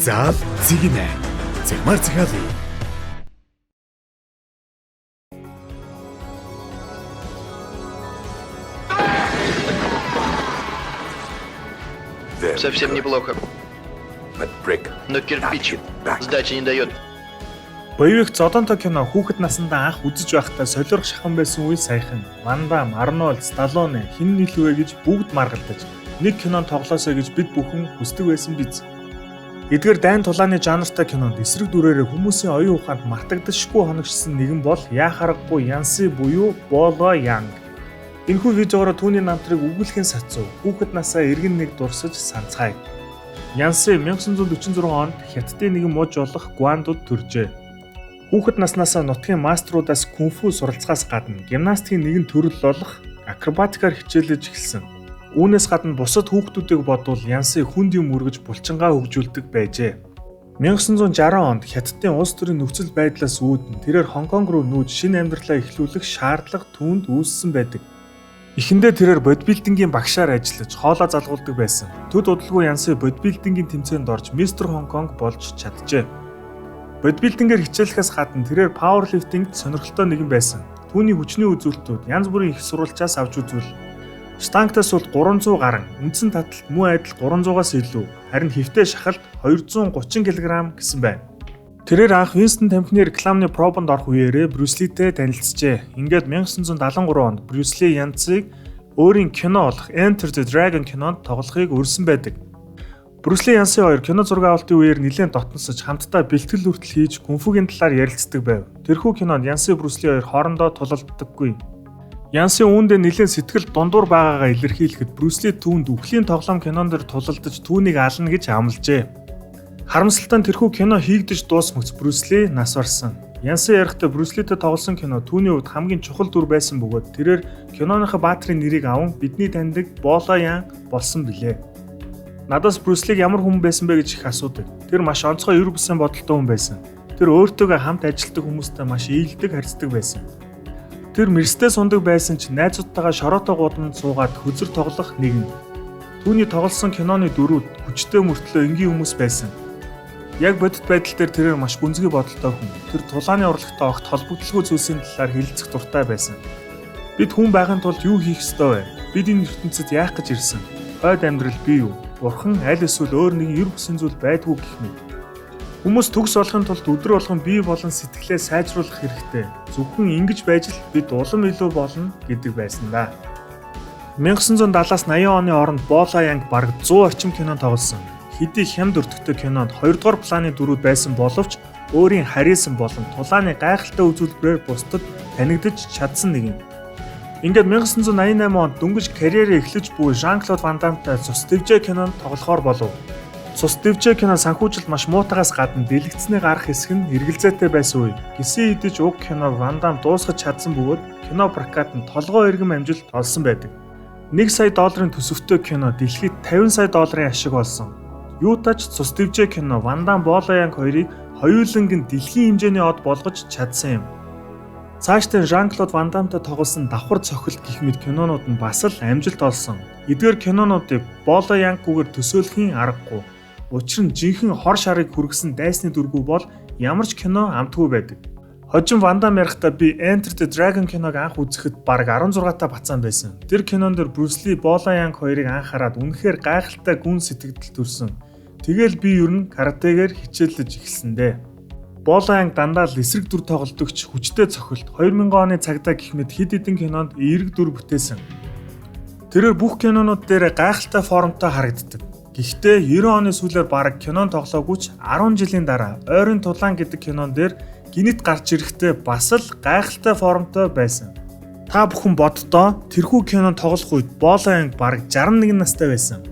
За зигнэ. Загмар захиалъя. Совсем неплохо. Но кирпич сдачи не дает. Боевик золонтой кино хүүхэд насндаа анх үзэж байхдаа солирох шахан байсан үе саяхан. Ван Дам, Арнольд, Сталлоне хэн нийлвэ гэж бүгд маргалдаж нэг кинонд тоглоосоо гэж бид бүхэн хүсдэг байсан биз. Эдгээр дайн тулааны жанртай кинонд эсрэг дүрээрээ хүмүүсийн оюун ухаанд мартагдашгүй хоногшсон нэгэн бол яхаргагүй Янси буюу Боло Янг. Энэхүү видеогоор түүний намтрыг өгүүлэхийн сацуу хүүхэд насаа эргэн нэг дурсаж санацгаая. Янси 1946 онд Хятадын нэгэн муж болох Гуандуд төржээ. Хүүхэд наснаасаа нутгийн мастеруудаас кунфу суралцахаас гадна гимнастикийн нэгэн төрөл болох акробатикаар хичээлж эхэлсэн. Үүнээс гадна бусад хүүхдүүдийг бодвол Янси хүнд юм үргэж булчингаа хөгжүүлдэг байжээ. 1960 онд Хятадын улс төрийн нөхцөл байдлаас үүдэн тэрээр Хонконг руу нүүж шинэ амьдралаа эхлүүлэх шаардлага түүнд үүссэн байдаг. Эхэндээ тэрээр бодибилдингийн багшаар ажиллаж хоолоо залгуулдаг байсан. Төд удалгүй Янси бодибилдингийн тэмцээнд орж Мистер Хонконг болж чаджээ. Бодибилдингээр хичээлэхээс гадна тэрээр пауэрлифтингт сонирхолтой нэгэн байсан. Түүний хүчний үзүүлэлтүүд янз бүрийн их сурвалжаас авч үзвэл штангтаас бол 300 гаран, үндсэн таталт муу айдал 300-аас илүү, харин хэвтэй шахалт 230 кг гэсэн байна. Тэрээр анх Винстон тамхины рекламны пробонд орох үеэрээ Брюс Литэй танилцжээ. Ингээд 1973 онд Брюс Ли Янцыг өөрийн кино болох Enter the Dragon кинонд тоглохыг өрсөн байдаг. Брюс Ли Янси хоёр кино зураг авалтын үеэр нэлээд дотносож хамтдаа бэлтгэл хүртэл хийж кунфугийн талаар ярилцдаг байв. Тэрхүү кинонд Янси Брюс Ли хоёр хоорондоо тулалддаггүй. Янси үүндээ нэлээд сэтгэл дундуур байгаагаа илэрхийлэхэд Брюс Ли түүнд үхлийн тоглоом кинон дээр тулалдаж түүнийг ална гэж амлажээ. Харамсалтай нь тэрхүү кино хийгдэж дуусмагц Брюс Ли нас барсан. Янси ярихдаа Брюс Литэй тоглосон кино түүний хувьд хамгийн чухал дүр байсан бөгөөд тэрээр киноныхаа баатрын нэрийг аван бидний таньдаг Боло Янг болсон билээ. Надаас Брюс Лиг ямар хүн байсан бэ гэж их асуудаг. Тэр маш онцгой эр бусын бодолтой хүн байсан. Тэр өөртөөгөө хамт ажилладаг хүмүүстэй маш ийдэг харьцдаг байсан. Тэр мэрстэй сундаг байсан ч найзуудтайгаа шороотой гудамд суугаад хөзөр тоглох нэгэн. Түүний тоглосон киноны дүрүүд хүчтэй мөртлөө энгийн хүмүүс байсан. Яг бодит байдал дээр тэрээр маш гүнзгий бодолтой хүн. Тэр тулааны урлагтай огт холбогдлого зүйлсийн талаар хэлэлцэх дуртай байсан. Бид хүн байхын тулд юу хийх ёстой вэ? Бид энэ ертөнцид яах гэж ирсэн? Хойд амьдрал бий юу? Бурхан аль эсвэл өөр нэг эр бусын зүйл байдгүй гэх мэт. Хүмүүс төгс болохын тулд өдөр болгон бие болон сэтгэлээ сайжруулах хэрэгтэй. Зөвхөн ингэж байж л бид улам илүү болно гэдэг байсан да. 1970-аас 80 оны хооронд Боло Янг бараг 100 орчим кинонд тоглосон. Хэдий хямд өртөгтэй кинонд 2 дугаар планы дүрүүд байсан боловч өөрийн харьяасан болон тулааны гайхалтай үзүүлбэрээр бусдад танигдаж чадсан нэгэн. Ингээд 1988 онд дөнгөж карьерээ эхлэж буй Жан-Клод Ван Дамтай Цус дэвжээ кинонд тоглохоор болов. Цус дэвжээ кино санхүүжилт маш муутагаас гадна дэлгэцний гарах хэсэг нь эргэлзээтэй байсан үе. Гисэн идэж уг кино Ван Дам дуусгаж чадсан бөгөөд кино прокатнд толгой эргэм амжилт олсон байдаг. $1 сая төсөвтэй кино дэлхийд $50 сая ашиг болсон. Юутач Цус дэвжээ кино Ван Дам Боло Янг хоёрыг хоёуланг нь дэлхийн хэмжээний од болгож чадсан юм. Цаашдаа Жан-Клод Ван Дамтай тоглосон давхар цохилт гэх мэт кинонууд нь бас л амжилт олсон. Эдгээр кинонуудыг Боло Янггүйгээр төсөөлөхийн аргагүй. Учир нь жинхэнэ хор шарыг хүргэсэн дайсны дүргүй бол ямар ч кино амтгүй байдаг. Хожим Ван Дам ярихдаа би Enter the Dragon киног анх үзэхэд бараг 16 та бацаан байсан. Тэр кинон дээр Брюс Ли Боло Янг хоёрыг анхаарад үнэхээр гайхалтай гүн сэтгэл төрсөн. Тэгэл би ер нь каратэгээр хичээлж эхэлсэндээ. Боло Янг дандаа л эсрэг дүр тоглодогч хүчтэй цохилт 2000 оны цагдаа гэх мэт хэд хэдэн кинонд эерэг дүр бүтээсэн. Тэрээр бүх кинонууд дээр гайхалтай формтой харагддаг. Гэхдээ 90 оны сүүлээр бараг кинон тоглоогүй ч 10 жилийн дараа Ойрын тулаан гэдэг кинон дээр гинэт гарч ирэхдээ бас л гайхалтай формтой байсан. Та бүхэн боддоо тэрхүү кинон тоглох үед Боло Янг бараг 61 настай байсан.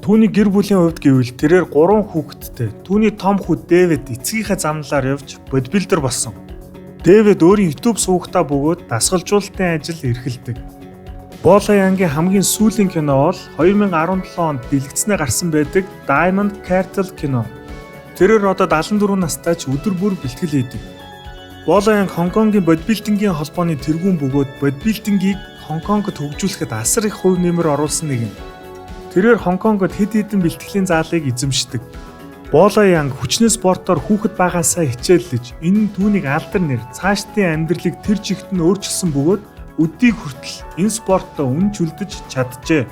Түүний гэр бүлийн хувьд гэвэл тэрээр 3 хүүхэдтэй. Түүний том хүү Дэвид эцгийнхээ замналаар явж бодибилдер болсон. Дэвид өөрийн YouTube суугтаа бөгөөд дасгалжуулалтын ажил эрхэлдэг. Боло Янгийн хамгийн сүүлийн кино бол 2017 онд дэлгэцнээ гарсан байдаг Diamond Cartel кино. Тэрээр одоо 74 настай ч өдөр бүр бэлтгэл хийдэг. Боло Янг Хонконгийн бодибилдингийн холбооны тэргүүн бөгөөд бодибилдингийг Хонконгод хөгжүүлэхэд асар их хувь нэмэр оруулсан нэгэн. Тэрээр Хонконгод хэд хэдэн бэлтгэлийн заалыг эзэмшдэг. Боло Янг хүчний спортоор хүүхэд багаасаа хичээллэж энэ түүнийг алдар нэр цаашдын амьдралыг тэр чигт нь өөрчилсөн бөгөөд өдийг хүртэл энэ спортоо үнж үлдэж чаджээ.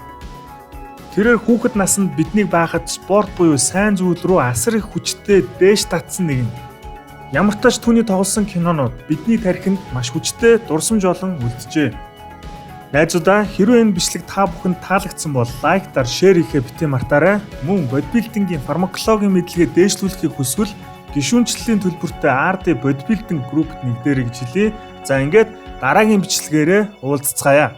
Тэрээр хүүхэд наснд биднийг баахад спорт буюу сайн зүйл рүү асар их хүчтэй дээш татсан нэг нь. Ямар ч тач түүний тоглосон кинонууд бидний тархинд маш хүчтэй дурсамж олон үлджээ. Найзуудаа хэрвээ энэ бичлэг та бүхэнд таалагдсан бол лайктаар, шеэр хийхээ битгий мартаарай. Мөн бодибилдингийн фармакологийн мэдлэгээ дээшлүүлэхийг хүсвэл гишүүнчлэлийн төлбөртэй RD бодибилдинг группт нэгдээрэй гэж хэлье. За ингээд дараагийн бичлэгээрээ уулзцаая.